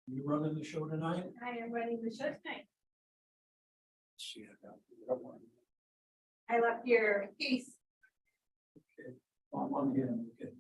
You running the show tonight? I am running the show tonight. See, I got that one. I left your piece. I'm on here, okay.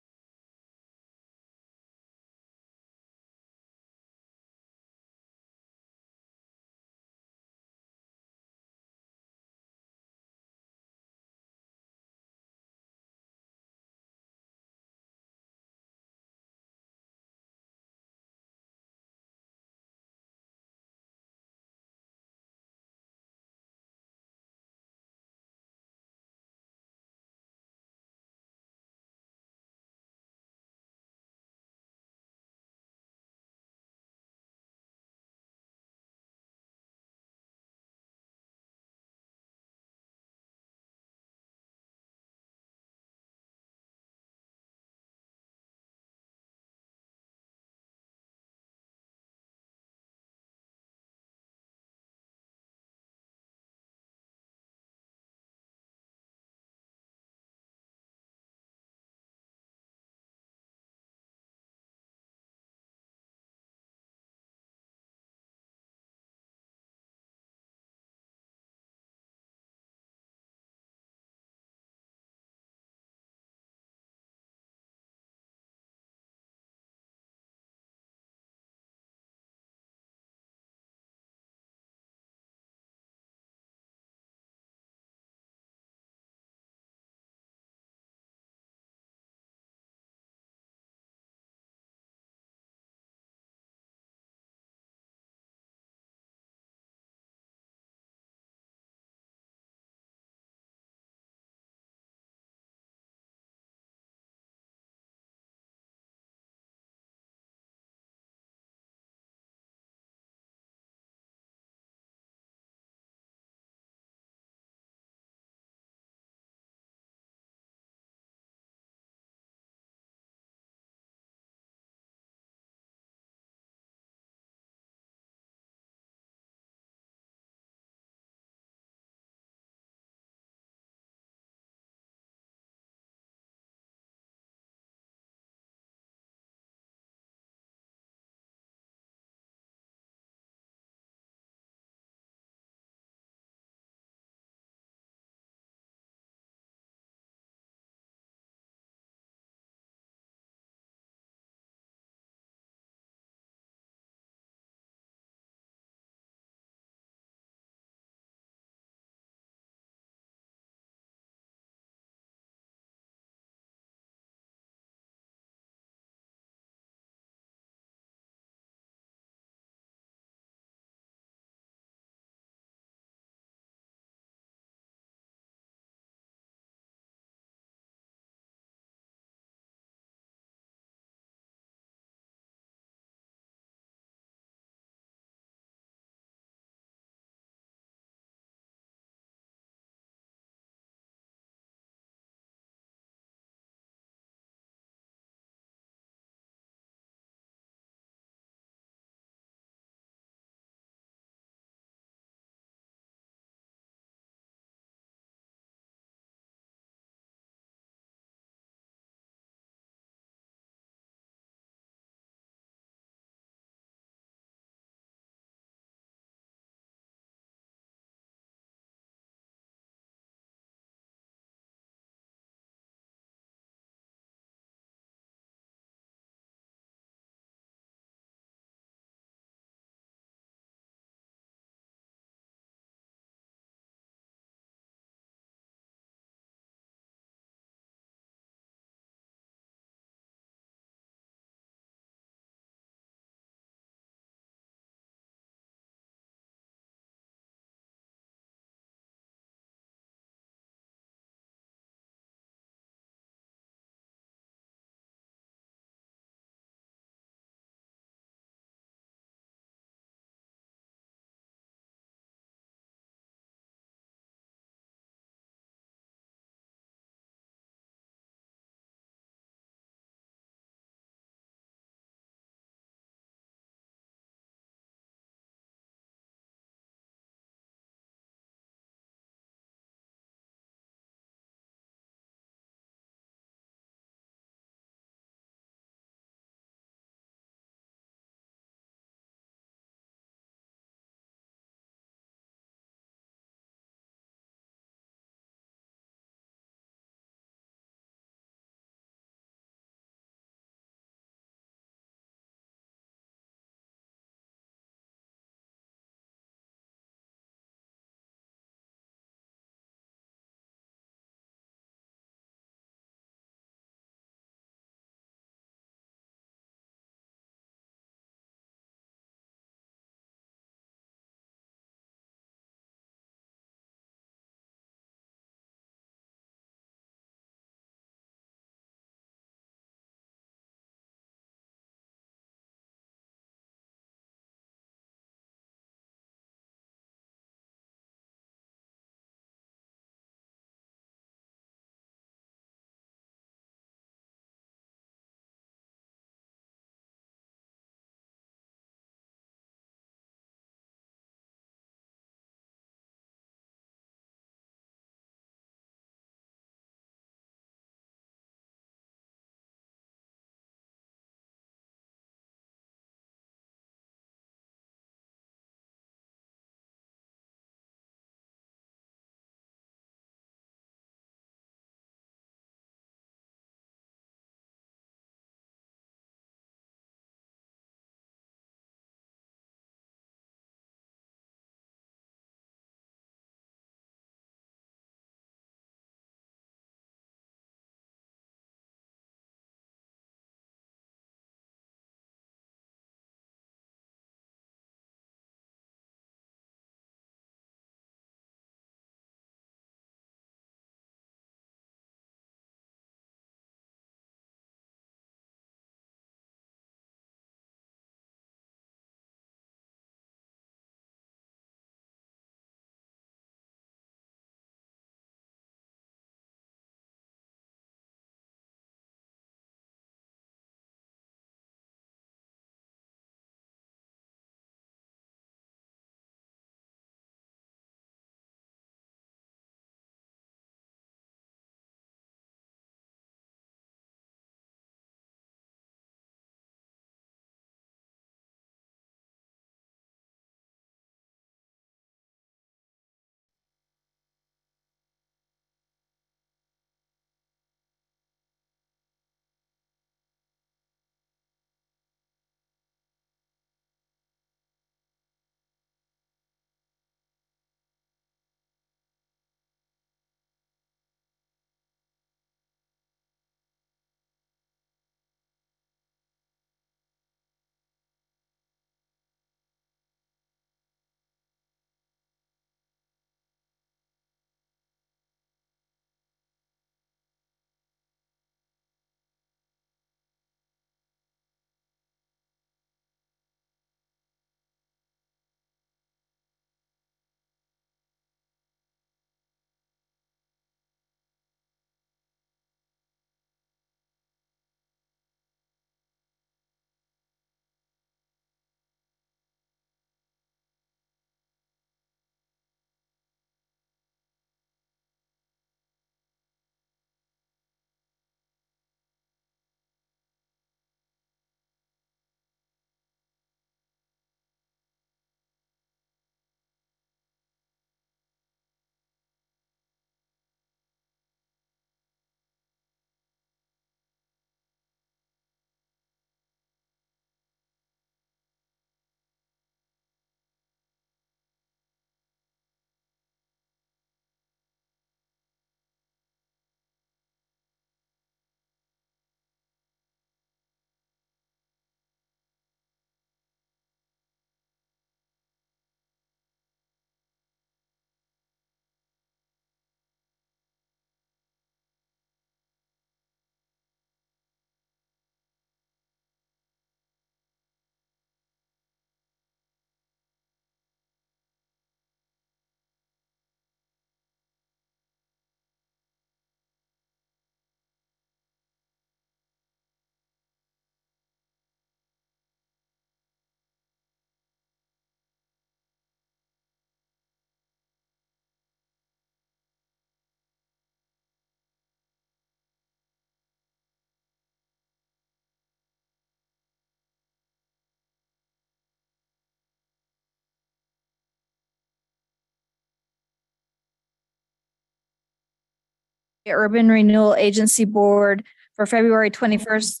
the Urban Renewal Agency Board for February 21st,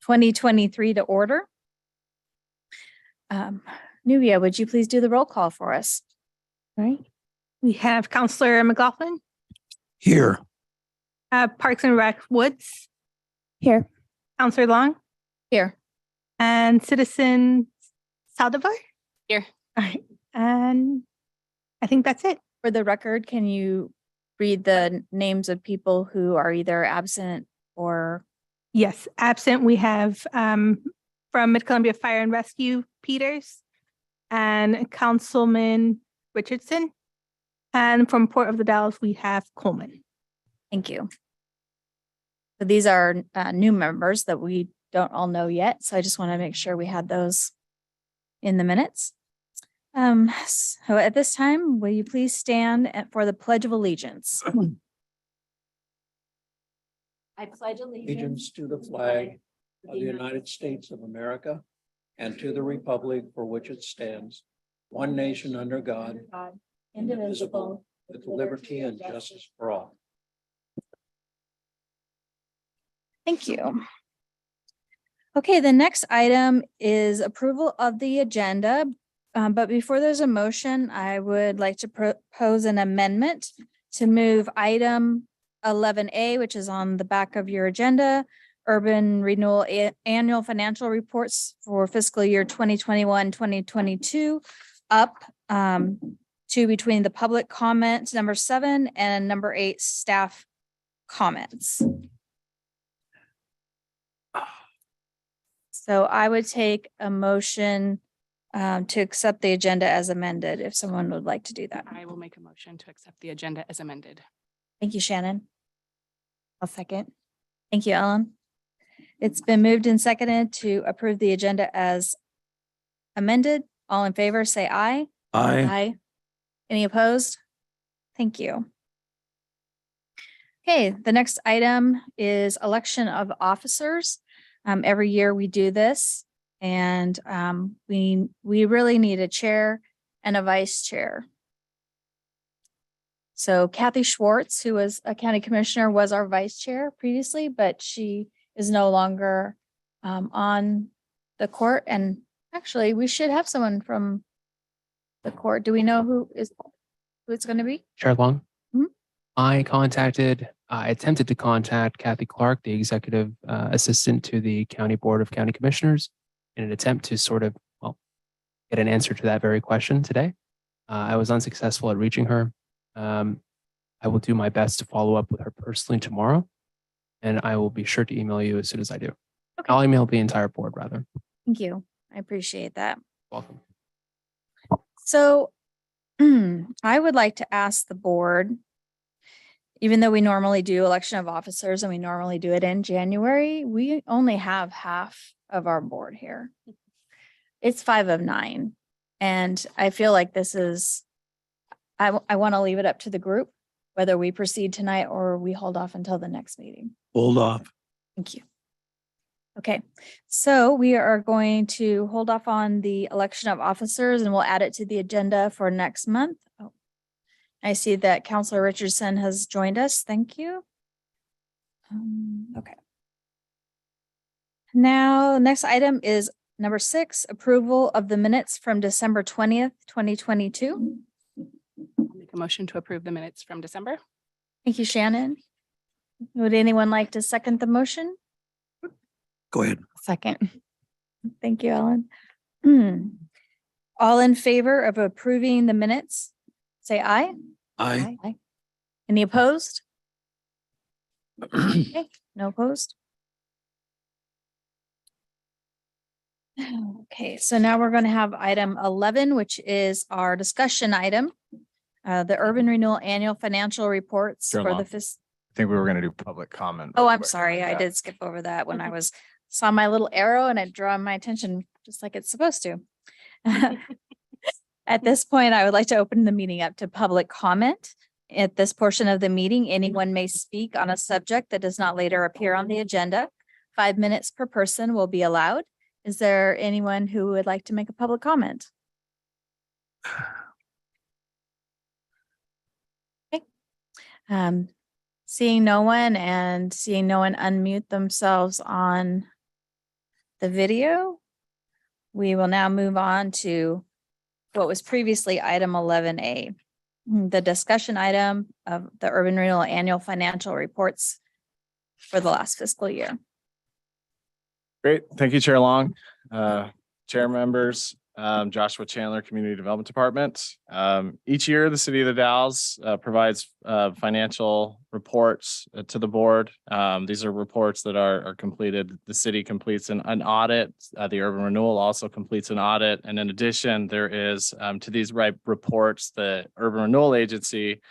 2023 to order. Nubia, would you please do the roll call for us? All right. We have Counselor McLaughlin, Here. Parks and Rec Woods, Here. Counselor Long, Here. and Citizen Saldivar. Here. All right. And I think that's it. For the record, can you read the names of people who are either absent or? Yes, absent, we have from Mid-Columbia Fire and Rescue, Peters, and Councilman Richardson. And from Port of the Dalles, we have Coleman. Thank you. So these are new members that we don't all know yet. So I just want to make sure we had those in the minutes. So at this time, will you please stand for the Pledge of Allegiance? I pledge Allegiance to the flag of the United States of America and to the republic for which it stands, one nation under God, indivisible, with liberty and justice for all. Thank you. Okay, the next item is approval of the agenda. But before there's a motion, I would like to propose an amendment to move item 11A, which is on the back of your agenda, Urban Renewal Annual Financial Reports for fiscal year 2021-2022, up to between the public comment number 7 and number 8 staff comments. So I would take a motion to accept the agenda as amended, if someone would like to do that. I will make a motion to accept the agenda as amended. Thank you, Shannon. I'll second. Thank you, Ellen. It's been moved and seconded to approve the agenda as amended. All in favor, say aye. Aye. Any opposed? Thank you. Okay, the next item is election of officers. Every year we do this, and we really need a chair and a vice chair. So Kathy Schwartz, who was a county commissioner, was our vice chair previously, but she is no longer on the court. And actually, we should have someone from the court. Do we know who it's going to be? Chair Long. Mhm. I attempted to contact Kathy Clark, the executive assistant to the County Board of County Commissioners, in an attempt to sort of, get an answer to that very question today. I was unsuccessful at reaching her. I will do my best to follow up with her personally tomorrow, and I will be sure to email you as soon as I do. Okay. I'll email the entire board rather. Thank you. I appreciate that. Welcome. So I would like to ask the board, even though we normally do election of officers and we normally do it in January, we only have half of our board here. It's 5 of 9. And I feel like this is, I want to leave it up to the group, whether we proceed tonight or we hold off until the next meeting. Hold off. Thank you. Okay, so we are going to hold off on the election of officers and we'll add it to the agenda for next month. Oh, I see that Councilor Richardson has joined us. Thank you. Okay. Now, next item is number 6, approval of the minutes from December 20th, 2022. I'll make a motion to approve the minutes from December. Thank you, Shannon. Would anyone like to second the motion? Go ahead. Second. Thank you, Ellen. All in favor of approving the minutes, say aye. Aye. Any opposed? Okay, no opposed. Okay, so now we're going to have item 11, which is our discussion item. The Urban Renewal Annual Financial Reports Sure, for Mom. the I think we were gonna do public comment. Oh, real I'm quick. sorry. I Yeah. did skip over that when I saw my little arrow and it drew my attention just like it's supposed to. At this point, I would like to open the meeting up to public comment. At this portion of the meeting, anyone may speak on a subject that does not later appear on the agenda. 5 minutes per person will be allowed. Is there anyone who would like to make a public comment? Okay. Seeing no one unmute themselves on the video, we will now move on to what was previously item 11A, the discussion item of the Urban Renewal Annual Financial Reports for the last fiscal year. Great. Thank you, Chair Long. Chair members, Joshua Chandler, Community Development Department. Each year, the City of the Dalles provides financial reports to the board. These are reports that are completed. The city completes an audit. The Urban Renewal also completes an audit. And in addition, there is to these reports, the Urban Renewal Agency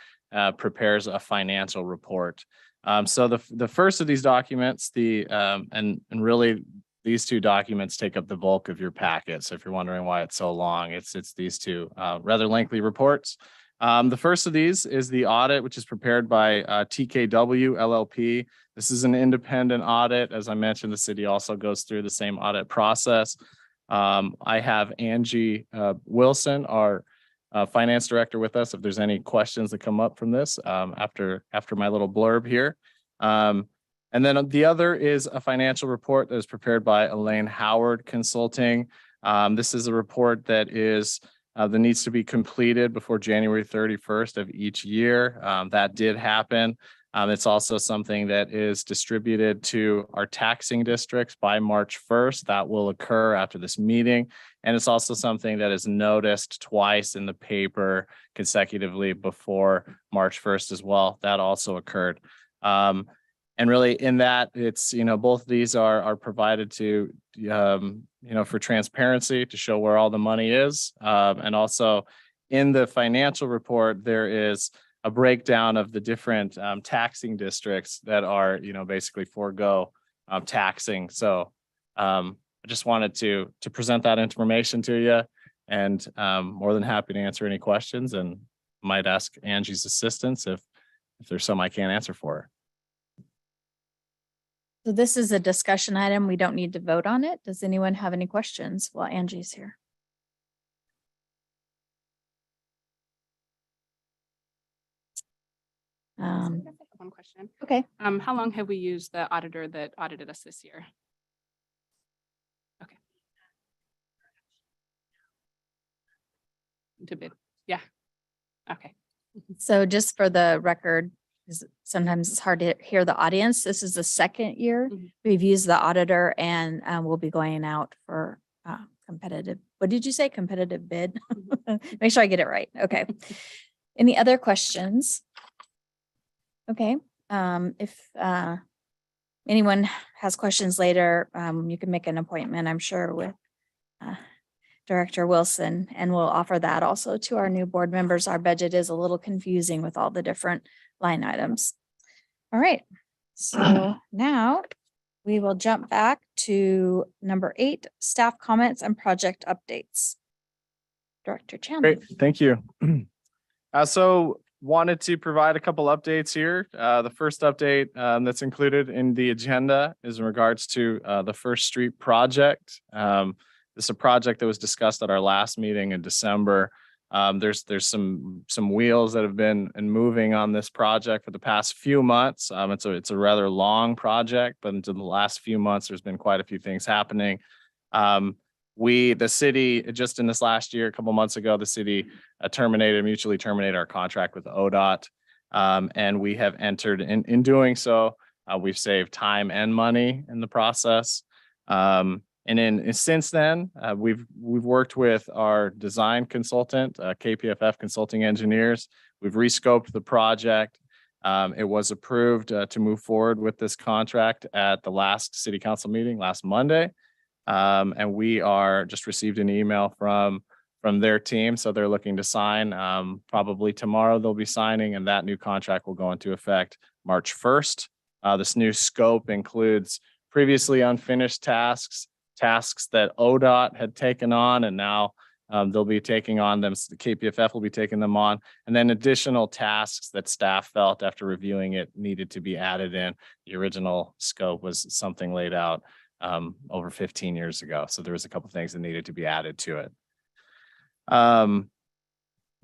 prepares a financial report. So the first of these documents, and really these two documents take up the bulk of your packet. So if you're wondering why it's so long, it's these two rather lengthy reports. The first of these is the audit, which is prepared by TKW LLP. This is an independent audit. As I mentioned, the city also goes through the same audit process. I have Angie Wilson, our finance director, with us if there's any questions that come up from this after my little blurb here. And then the other is a financial report that is prepared by Elaine Howard Consulting. This is a report that needs to be completed before January 31st of each year. That did happen. It's also something that is distributed to our taxing districts by March 1st. That will occur after this meeting. And it's also something that is noticed twice in the paper consecutively before March 1st as well. That also occurred. And really in that, it's, both of these are provided to, for transparency, to show where all the money is. And also in the financial report, there is a breakdown of the different taxing districts that are, basically forego taxing. So I just wanted to present that information to you, and more than happy to answer any questions, and might ask Angie's assistance if there's some I can't answer for her. So this is a discussion item. We don't need to vote on it. Does anyone have any questions while Angie's here? One question. Okay. How long have we used the auditor that audited us this year? Okay. To bid. Yeah. Okay. So just for the record, because sometimes it's hard to hear the audience, this is the second year Mhm. we've used the auditor, and we'll be going out for competitive. What did you say? Competitive bid? Make sure I get it right. Okay. Any other questions? Okay. If anyone has questions later, you can make an appointment, I'm sure, with Director Wilson, and we'll offer that also to our new board members. Our budget is a little confusing with all the different line items. All right. So now we will jump back to number 8, staff comments and project updates. Director Chandler. Great, thank you. So wanted to provide a couple updates here. The first update that's included in the agenda is in regards to the First Street project. This is a project that was discussed at our last meeting in December. There's some wheels that have been moving on this project for the past few months. It's a rather long project, but into the last few months, there's been quite a few things happening. The city, just in this last year, a couple months ago, the city mutually terminated our contract with ODOT. And we have entered in doing so, we've saved time and money in the process. And since then, we've worked with our design consultant, KPFF Consulting Engineers. We've rescoped the project. It was approved to move forward with this contract at the last city council meeting last Monday. And we just received an email from their team. So they're looking to sign. Probably tomorrow they'll be signing, and that new contract will go into effect March 1st. This new scope includes previously unfinished tasks that ODOT had taken on, and now they'll be taking on them. So the KPFF will be taking them on, and then additional tasks that staff felt after reviewing it needed to be added in. The original scope was something laid out over 15 years ago. So there was a couple things that needed to be added to it.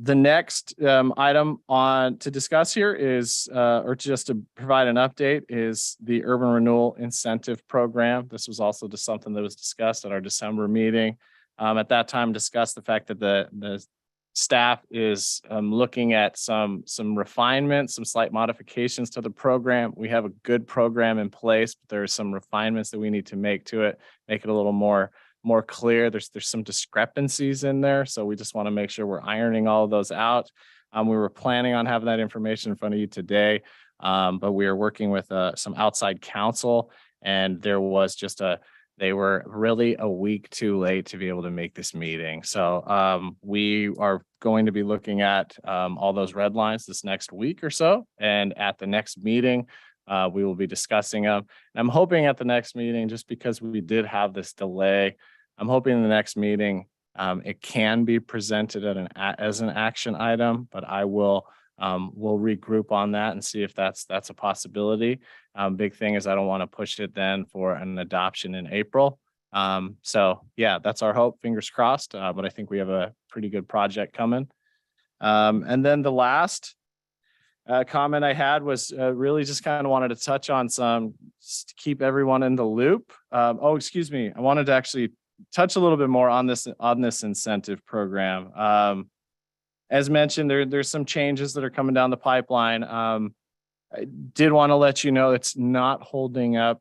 The next item on to discuss here is, or just to provide an update, is the Urban Renewal Incentive Program. This was also just something that was discussed at our December meeting. At that time, discussed the fact that the staff is looking at some refinements, some slight modifications to the program. We have a good program in place, but there are some refinements that we need to make to it, make it a little more clear. There's some discrepancies in there. So we just want to make sure we're ironing all of those out. We were planning on having that information in front of you today, but we are working with some outside counsel, and they were really a week too late to be able to make this meeting. So we are going to be looking at all those red lines this next week or so. And at the next meeting, we will be discussing them. And I'm hoping at the next meeting, just because we did have this delay, I'm hoping in the next meeting, it can be presented as an action item, but I will we'll regroup on that and see if that's a possibility. Big thing is I don't want to push it then for an adoption in April. So yeah, that's our hope, fingers crossed. But I think we have a pretty good project coming. And then the last comment I had was really just kind of wanted to touch on to keep everyone in the loop. Excuse me. I wanted to actually touch a little bit more on this incentive program. As mentioned, there's some changes that are coming down the pipeline. I did want to let you know it's not holding up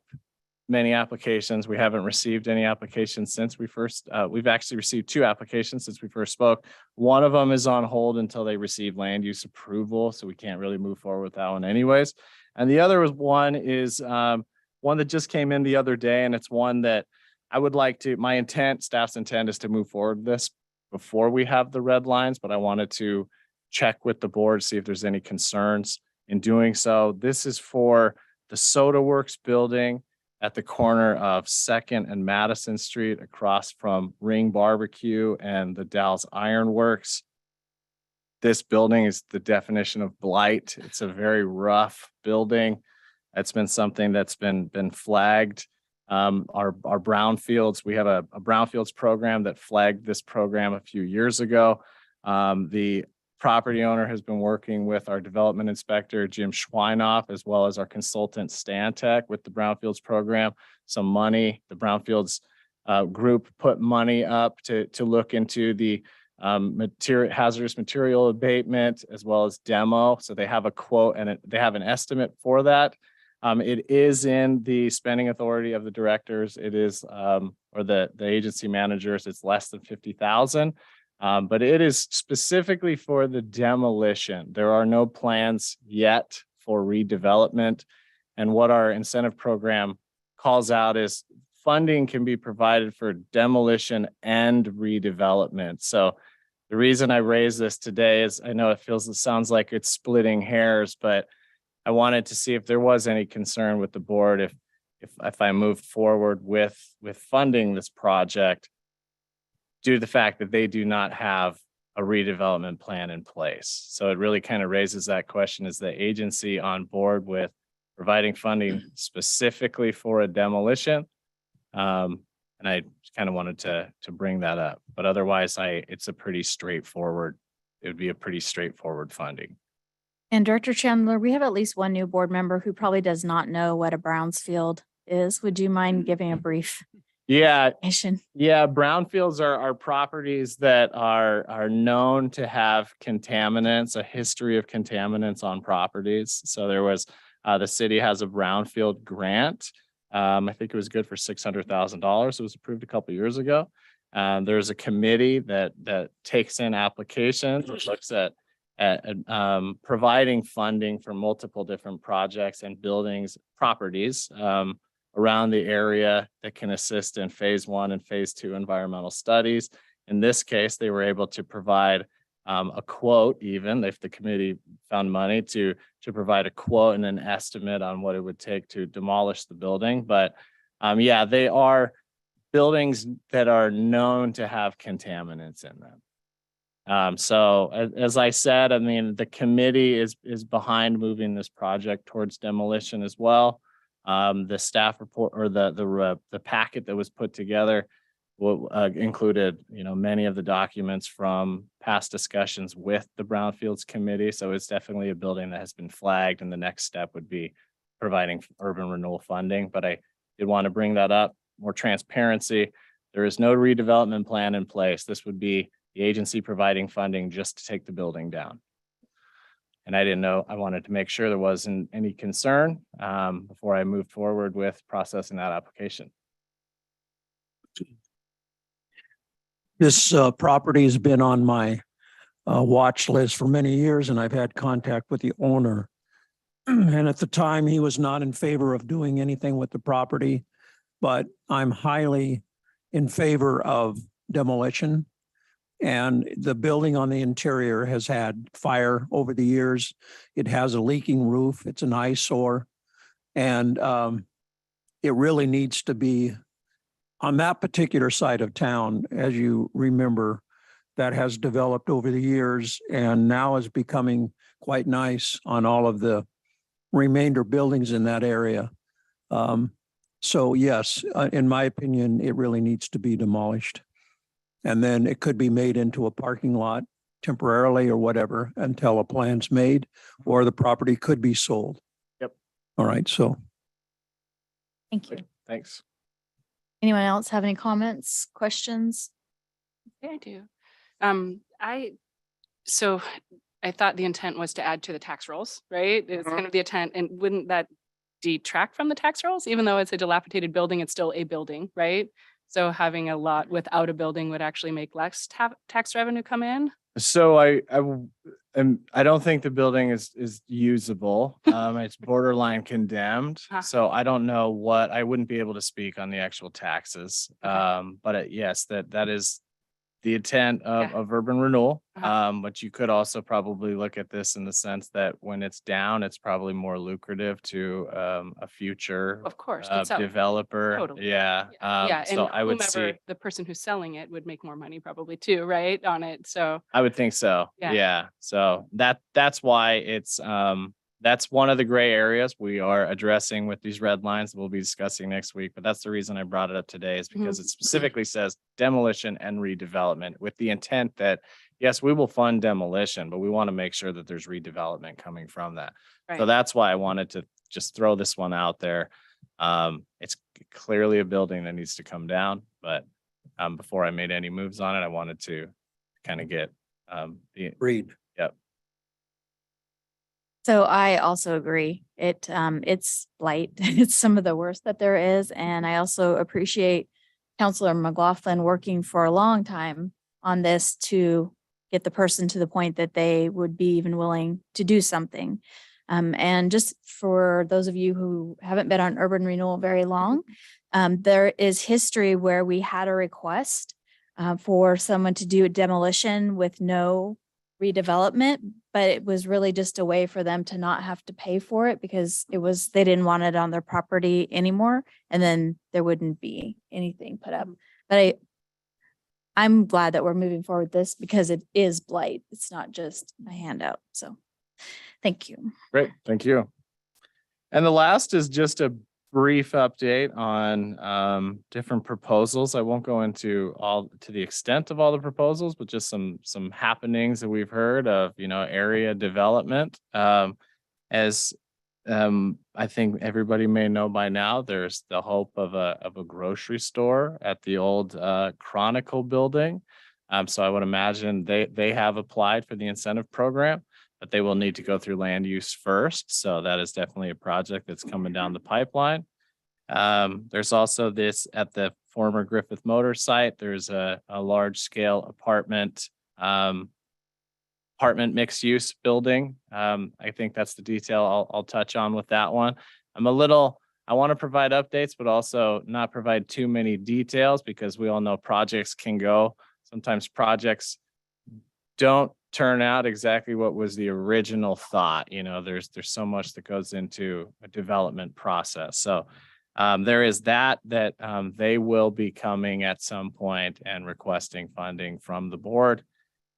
many applications. We haven't received any applications since we've actually received 2 applications since we first spoke. One of them is on hold until they receive land use approval, so we can't really move forward with that one anyways. And the other one is one that just came in the other day, and it's one that I would like to, staff's intent is to move forward with this before we have the red lines, but I wanted to check with the board, see if there's any concerns in doing so. This is for the Soda Works building at the corner of 2nd and Madison Street, across from Ring Barbecue and the Dalles Iron Works. This building is the definition of blight. It's a very rough building. It's been something that's been flagged. Our brownfields, we have a brownfields program that flagged this program a few years ago. The property owner has been working with our development inspector, Jim Schweinoff, as well as our consultant, Stantec, with the brownfields program. Some money, the brownfields group put money up to look into the hazardous material abatement as well as demo. So they have a quote and they have an estimate for that. It is in the spending authority of the directors. It is, or the agency managers, it's less than 50,000. But it is specifically for the demolition. There are no plans yet for redevelopment. And what our incentive program calls out is funding can be provided for demolition and redevelopment. So the reason I raise this today is I know it sounds like it's splitting hairs, but I wanted to see if there was any concern with the board if I move forward with funding this project due to the fact that they do not have a redevelopment plan in place. So it really kind of raises that question: is the agency on board with providing funding specifically for a demolition? And I kind of wanted to bring that up, but otherwise it's a pretty straightforward. It would be a pretty straightforward funding. And Director Chandler, we have at least one new board member who probably does not know what a Brownsfield is. Would you mind giving a brief? Yeah. Explanation? Yeah. Brownfields are properties that are known to have contaminants, a history of contaminants on properties. So there was, the city has a brownfield grant. I think it was good for $600,000. It was approved a couple of years ago. There's a committee that takes in applications, which looks at providing funding for multiple different projects and buildings, properties around the area that can assist in phase 1 and phase 2 environmental studies. In this case, they were able to provide a quote, even if the committee found money to provide a quote and an estimate on what it would take to demolish the building. But yeah, they are buildings that are known to have contaminants in them. So as I said, I mean, the committee is behind moving this project towards demolition as well. The staff report or the packet that was put together included, many of the documents from past discussions with the Brownfields Committee. So it's definitely a building that has been flagged, and the next step would be providing urban renewal funding. But I did want to bring that up, more transparency. There is no redevelopment plan in place. This would be the agency providing funding just to take the building down. And I didn't know, I wanted to make sure there wasn't any concern before I moved forward with processing that application. This property has been on my watch list for many years, and I've had contact with the owner. And at the time, he was not in favor of doing anything with the property, but I'm highly in favor of demolition. And the building on the interior has had fire over the years. It has a leaking roof. It's an eyesore. And it really needs to be on that particular side of town, as you remember, that has developed over the years and now is becoming quite nice on all of the remainder buildings in that area. So yes, in my opinion, it really needs to be demolished. And then it could be made into a parking lot temporarily or whatever until a plan's made, or the property could be sold. Yep. All right, so. Thank you. Thanks. Anyone else have any comments, questions? Yeah, I do. So I thought the intent was to add to the tax rolls, right? It's kind of the intent, and wouldn't that detract from the tax rolls? Even though it's a dilapidated building, it's still a building, right? So having a lot without a building would actually make less tax revenue come in. So I don't think the building is usable. It's borderline condemned. So I don't know I wouldn't be able to speak on the actual taxes. But yes, that is the intent of urban renewal. But you could also probably look at this in the sense that when it's down, it's probably more lucrative to a future Of course, developer. Totally. Yeah. So and I would see. whomever the person who's selling it would make more money probably too, right? On it. So I would think so. Yeah. Yeah. So that's why it's that's one of the gray areas we are addressing with these red lines that we'll be discussing next week. But that's the reason I brought it up today, is because it specifically says demolition and redevelopment, with the intent that, yes, we will fund demolition, but we want to make sure that there's redevelopment coming from that. So right. that's why I wanted to just throw this one out there. It's clearly a building that needs to come down, but before I made any moves on it, I wanted to kind of get the Read. Yep. So I also agree. It's blight. It's some of the worst that there is. And I also appreciate Councilor McLaughlin working for a long time on this to get the person to the point that they would be even willing to do something. And just for those of you who haven't been on urban renewal very long, there is history where we had a request for someone to do a demolition with no redevelopment, but it was really just a way for them to not have to pay for it because they didn't want it on their property anymore. And then there wouldn't be anything put up. But I'm glad that we're moving forward with this because it is blight. It's not just a handout. So thank you. Great. Thank you. And the last is just a brief update on different proposals. I won't go into to the extent of all the proposals, but just some happenings that we've heard of, area development. As I think everybody may know by now, there's the hope of a grocery store at the old Chronicle building. So I would imagine they have applied for the incentive program, but they will need to go through land use first. So that is definitely a project that's coming down the pipeline. There's also this at the former Griffith Motor site. There's a large scale apartment mixed use building. I think that's the detail I'll touch on with that one. I want to provide updates, but also not provide too many details because we all know projects can go. Sometimes projects don't turn out exactly what was the original thought. There's so much that goes into a development process. So there is that they will be coming at some point and requesting funding from the board.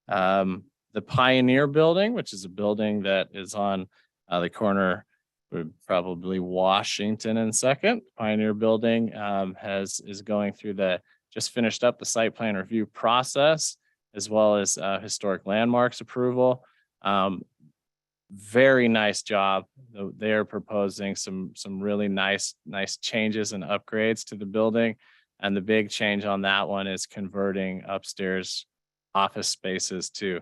The Pioneer Building, which is a building that is on the corner, probably Washington and Second. Pioneer Building is going through the just finished up the site plan review process as well as historic landmarks approval. Very nice job. They are proposing some really nice changes and upgrades to the building. And the big change on that one is converting upstairs office spaces to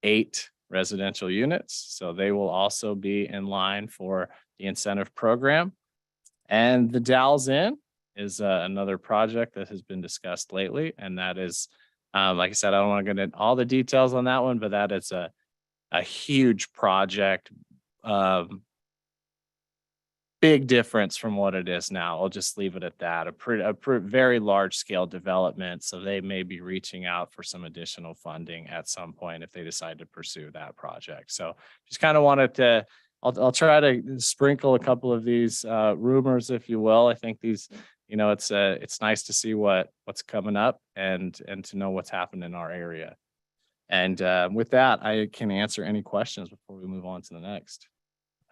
8 residential units. So they will also be in line for the incentive program. And the Dalles Inn is another project that has been discussed lately. And that is, like I said, I don't want to get into all the details on that one, but that is a huge project. Big difference from what it is now. I'll just leave it at that. A very large scale development. So they may be reaching out for some additional funding at some point if they decide to pursue that project. So just kind of wanted to, I'll try to sprinkle a couple of these rumors, if you will. I think these, it's nice to see what's coming up and to know what's happened in our area. And with that, I can answer any questions before we move on to the next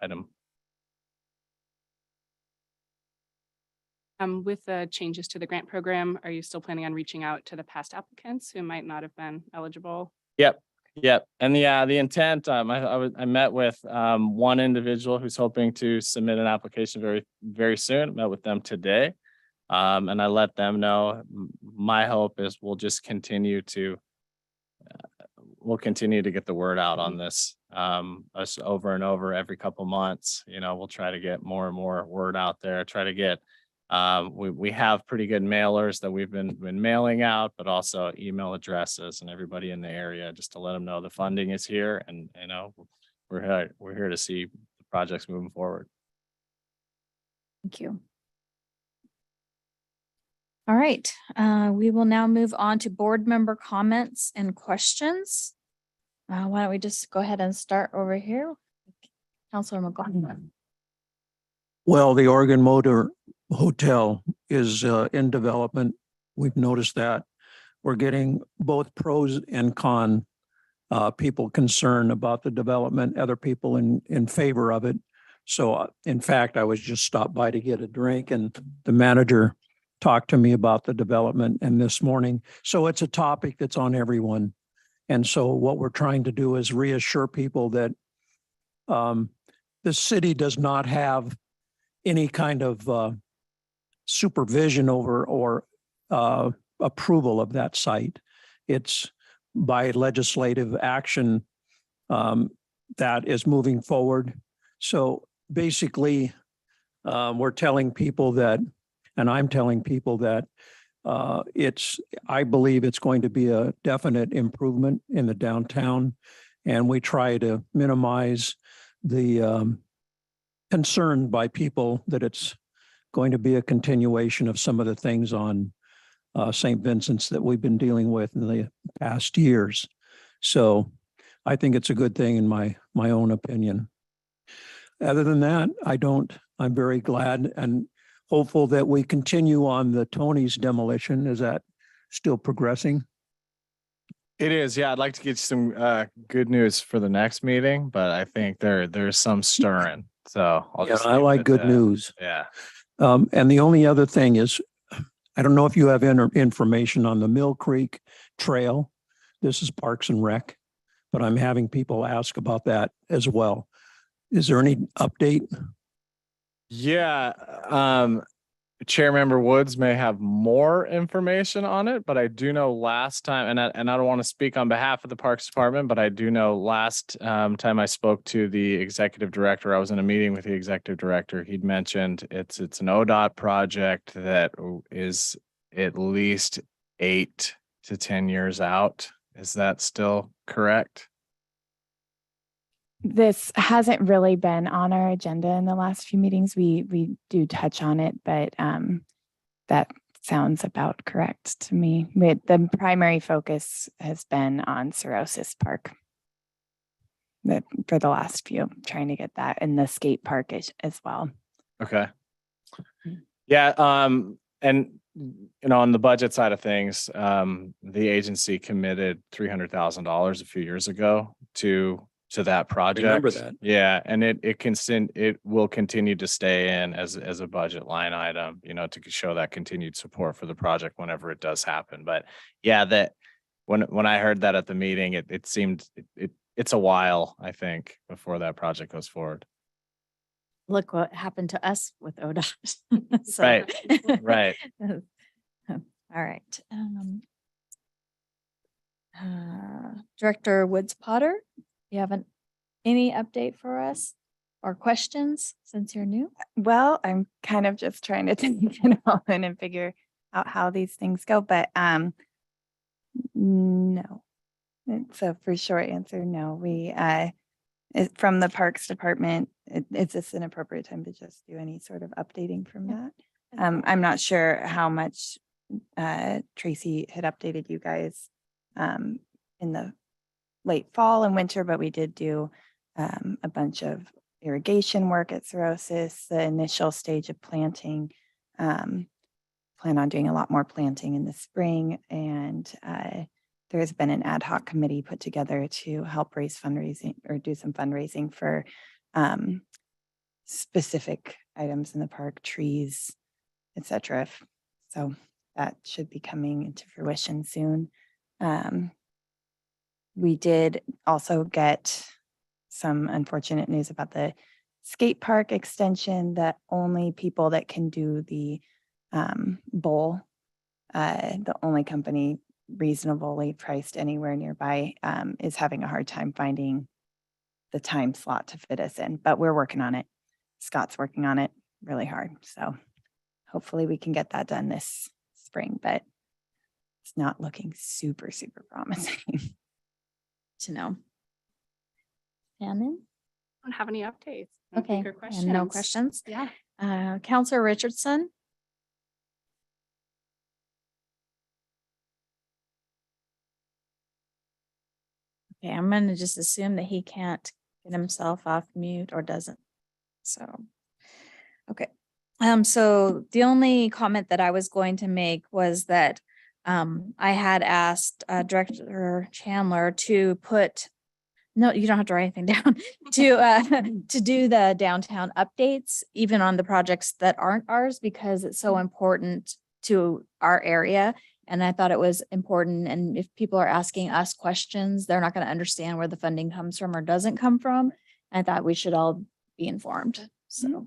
item. With the changes to the grant program, are you still planning on reaching out to the past applicants who might not have been eligible? Yep. And the intent, I met with one individual who's hoping to submit an application very, very soon. Met with them today. And I let them know my hope is we'll continue to get the word out on this us over and over every couple months. We'll try to get more and more word out there, try to get we have pretty good mailers that we've been mailing out, but also email addresses and everybody in the area just to let them know the funding is here, and we're here to see the projects moving forward. Thank you. All right, we will now move on to board member comments and questions. Why don't we just go ahead and start over here? Councilor McLaughlin. Well, the Oregon Motor Hotel is in development. We've noticed that. We're getting both pros and con people concerned about the development, other people in favor of it. So in fact, I was just stopped by to get a drink, and the manager talked to me about the development and this morning. So it's a topic that's on everyone. And so what we're trying to do is reassure people that the city does not have any kind of supervision over or approval of that site. It's by legislative action that is moving forward. So basically, we're telling people that, and I'm telling people that I believe it's going to be a definite improvement in the downtown, and we try to minimize the concern by people that it's going to be a continuation of some of the things on St. Vincent's that we've been dealing with in the past years. So I think it's a good thing in my own opinion. Other than that, I'm very glad and hopeful that we continue on the Tony's demolition. Is that still progressing? It is, yeah. I'd like to get some good news for the next meeting, but I think there's some stirring. So I like good news. Yeah. And the only other thing is, I don't know if you have information on the Mill Creek Trail. This is Parks and Rec, but I'm having people ask about that as well. Is there any update? Yeah. Chair Member Woods may have more information on it, but I do know last time, and I don't want to speak on behalf of the Parks Department, but I do know last time I spoke to the executive director, I was in a meeting with the executive director. He'd mentioned it's an ODOT project that is at least 8 to 10 years out. Is that still correct? This hasn't really been on our agenda in the last few meetings. We do touch on it, but that sounds about correct to me. The primary focus has been on Cirrhosis Park for the last few, trying to get that in the skate park as well. Okay. Yeah. And on the budget side of things, the agency committed $300,000 a few years ago to to that project. Remember that. Yeah, and it will continue to stay in as a budget line item, you know, to show that continued support for the project whenever it does happen. But yeah, that when I heard that at the meeting, it seemed it's a while, I think, before that project goes forward. Look what happened to us with ODOT. So- Right, right. All right. Director Woods Potter, you have any update for us or questions since you're new? Well, I'm kind of just trying to take it all in and figure out how these things go, but no. So for short answer, no. We from the Parks Department, it's just an appropriate time to just do any sort of updating from that. I'm not sure how much Tracy had updated you guys in the late fall and winter, but we did do a bunch of irrigation work at Cirrhosis, the initial stage of planting. Plan on doing a lot more planting in the spring, and there's been an ad hoc committee put together to help raise fundraising or do some fundraising for specific items in the park, trees, etc. So that should be coming into fruition soon. We did also get some unfortunate news about the skate park extension, that only people that can do the bowl, the only company reasonably priced anywhere nearby is having a hard time finding the time slot to fit us in, but we're working on it. Scott's working on it really hard. So hopefully we can get that done this spring, but it's not looking super, super promising. To know. Shannon? Don't have any updates. No Okay, bigger and no questions. Yeah. Counselor Richardson? Okay, I'm gonna just assume that he can't get himself off mute or doesn't. So, okay. So the only comment that I was going to make was that I had asked Director Chandler to put, no, you don't have to write anything down, to do the downtown updates, even on the projects that aren't ours, because it's so important to our area. And I thought it was important. And if people are asking us questions, they're not going to understand where the funding comes from or doesn't come from. I thought we should all be informed. So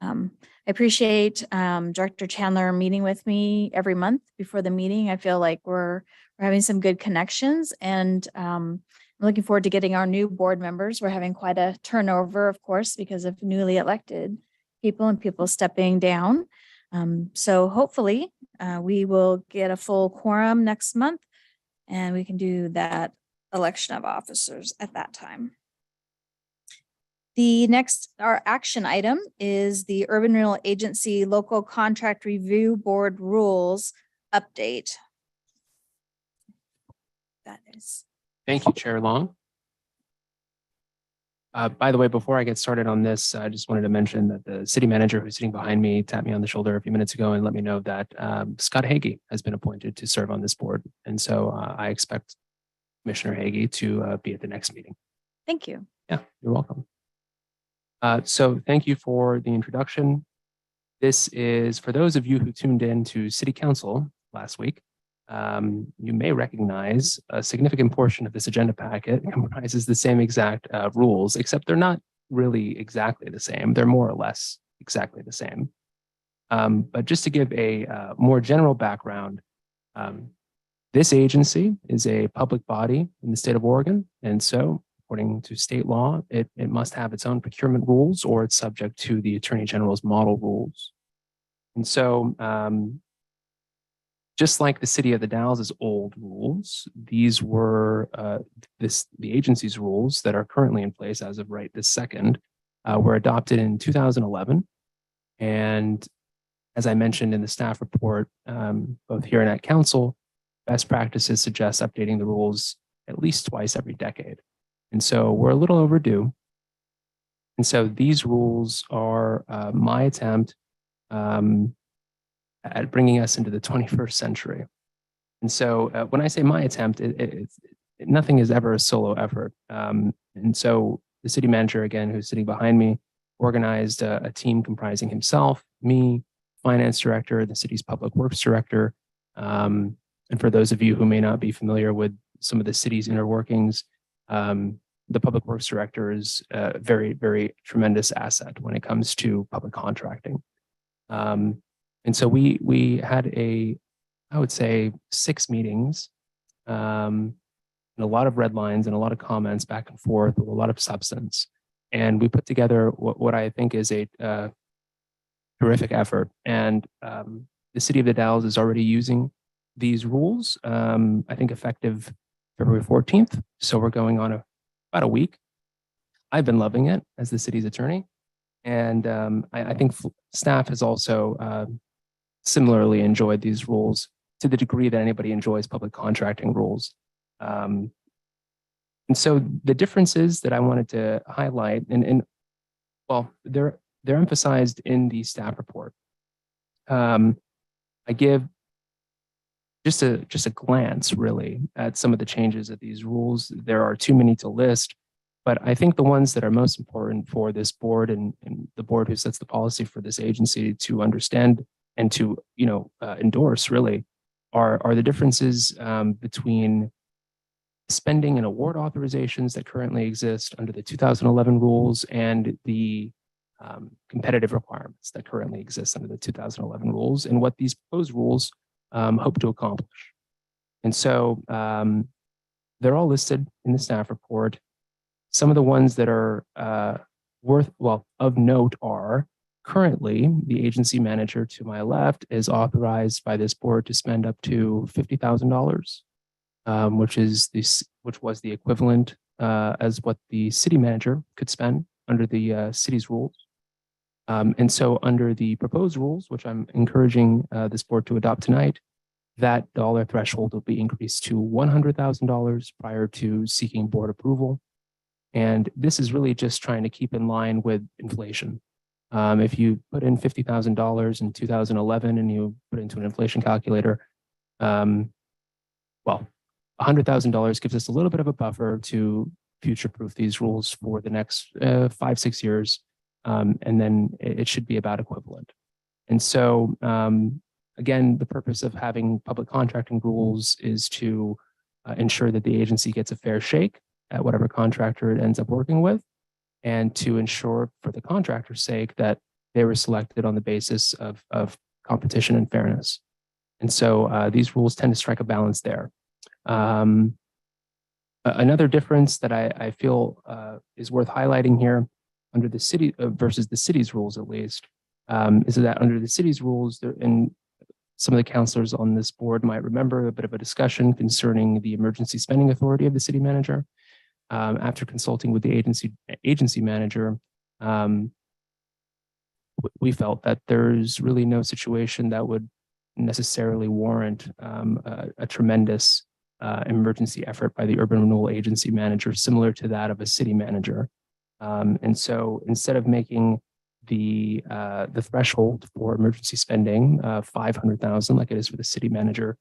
I appreciate Director Chandler meeting with me every month before the meeting. I feel like we're having some good connections, and I'm looking forward to getting our new board members. We're having quite a turnover, of course, because of newly elected people and people stepping down. So hopefully we will get a full quorum next month, and we can do that election of officers at that time. The next, our action item is the Urban Renewal Agency Local Contract Review Board Rules Update. That is. Thank you, Chair Long. By the way, before I get started on this, I just wanted to mention that the city manager who's sitting behind me tapped me on the shoulder a few minutes ago and let me know that Scott Hagee has been appointed to serve on this board. And so I expect Commissioner Hagee to be at the next meeting. Thank you. Yeah, you're welcome. So thank you for the introduction. This is for those of you who tuned in to City Council last week. You may recognize a significant portion of this agenda packet comprises the same exact rules, except they're not really exactly the same. They're more or less exactly the same. But just to give a more general background, this agency is a public body in the state of Oregon. And so according to state law, it must have its own procurement rules, or it's subject to the Attorney General's model rules. And so just like the City of the Dalles' old rules, these were the agency's rules that are currently in place as of right this second were adopted in 2011. And as I mentioned in the staff report, both here and at Council, best practices suggest updating the rules at least twice every decade. And so we're a little overdue. And so these rules are my attempt at bringing us into the 21st century. And so when I say my attempt, nothing is ever a solo effort. And so the city manager, again, who's sitting behind me, organized a team comprising himself, me, finance director, the city's public works director. And for those of you who may not be familiar with some of the city's inner workings, the public works director is a very, very tremendous asset when it comes to public contracting. And so we had I would say 6 meetings, and a lot of red lines and a lot of comments back and forth with a lot of substance. And we put together what I think is a terrific effort. And the city of the Dalles is already using these rules, I think effective February 14th. So we're going on about a week. I've been loving it as the city's attorney. And I think staff has also similarly enjoyed these rules to the degree that anybody enjoys public contracting rules. And so the differences that I wanted to highlight, and well, they're emphasized in the staff report. I give just a glance really at some of the changes of these rules. There are too many to list, but I think the ones that are most important for this board and the board who sets the policy for this agency to understand and to endorse really are the differences between spending and award authorizations that currently exist under the 2011 rules and the competitive requirements that currently exist under the 2011 rules, and what these proposed rules hope to accomplish. And so they're all listed in the staff report. Some of the ones that are of note are currently the agency manager to my left is authorized by this board to spend up to $50,000. Which was the equivalent as what the city manager could spend under the city's rules. And so under the proposed rules, which I'm encouraging this board to adopt tonight, that dollar threshold will be increased to $100,000 prior to seeking board approval. And this is really just trying to keep in line with inflation. If you put in $50,000 in 2011 and you put into an inflation calculator, well, $100,000 gives us a little bit of a buffer to future-proof these rules for the next 5-6 years, and then it should be about equivalent. And so, again, the purpose of having public contracting rules is to ensure that the agency gets a fair shake at whatever contractor it ends up working with, and to ensure, for the contractor's sake, that they were selected on the basis of competition and fairness. And so these rules tend to strike a balance there. Another difference that I feel is worth highlighting here under the city versus the city's rules, at least, is that under the city's rules, and some of the counselors on this board might remember a bit of a discussion concerning the emergency spending authority of the city manager. After consulting with the agency manager, we felt that there's really no situation that would necessarily warrant a tremendous emergency effort by the urban renewal agency manager, similar to that of a city manager. And so instead of making the threshold for emergency spending $500,000 like it is for the city manager,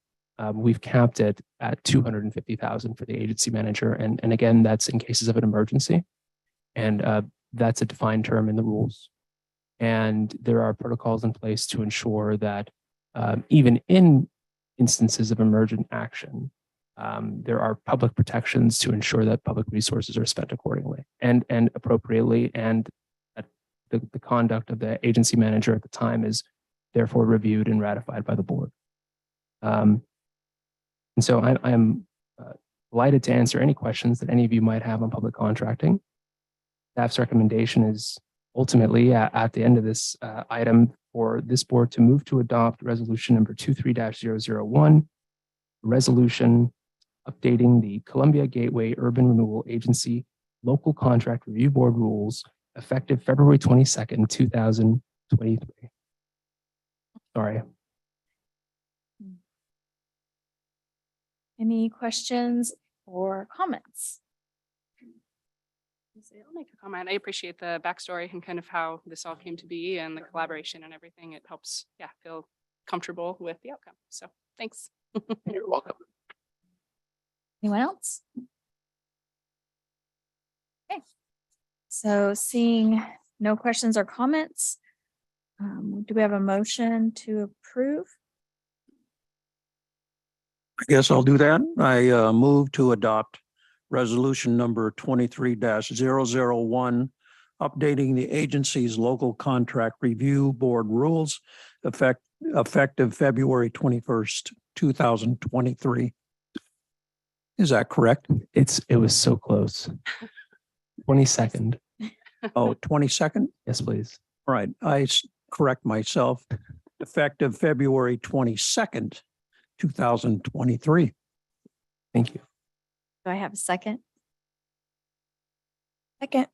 we've capped it at $250,000 for the agency manager. And again, that's in cases of an emergency. And that's a defined term in the rules. And there are protocols in place to ensure that even in instances of emergent action, there are public protections to ensure that public resources are spent accordingly and appropriately, and that the conduct of the agency manager at the time is therefore reviewed and ratified by the board. And so I'm delighted to answer any questions that any of you might have on public contracting. Staff's recommendation is ultimately at the end of this item for this board to move to adopt resolution number 23-001, resolution updating the Columbia Gateway Urban Renewal Agency Local Contract Review Board rules effective February 22nd, 2023. Sorry. Any questions or comments? I'll make a comment. I appreciate the backstory and kind of how this all came to be and the collaboration and everything. It helps, feel comfortable with the outcome. So thanks. You're welcome. Anyone else? Okay. So seeing no questions or comments, do we have a motion to approve? I guess I'll do that. I move to adopt resolution number 23-001, updating the agency's local contract review board rules effective February 21st, 2023. Is that correct? It was so close. 22nd. Oh, 22nd? Yes, please. Right. Correct myself. Effective February 22nd, 2023. Thank you. Do I have a second? Second.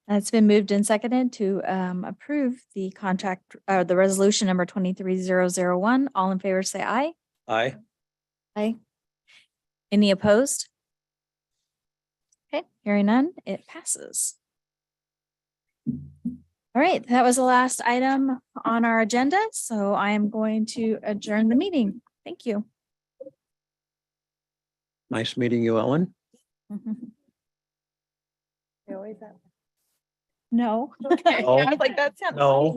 It's been moved and seconded to approve the contract, the resolution number 23-001. All in favor, say aye. Aye. Aye. Any opposed? Okay, hearing none, it passes. All right, that was the last item on our agenda, so I am going to adjourn the meeting. Thank you. Nice meeting you, Ellen. No. Okay. No. I was like, that sounds. No.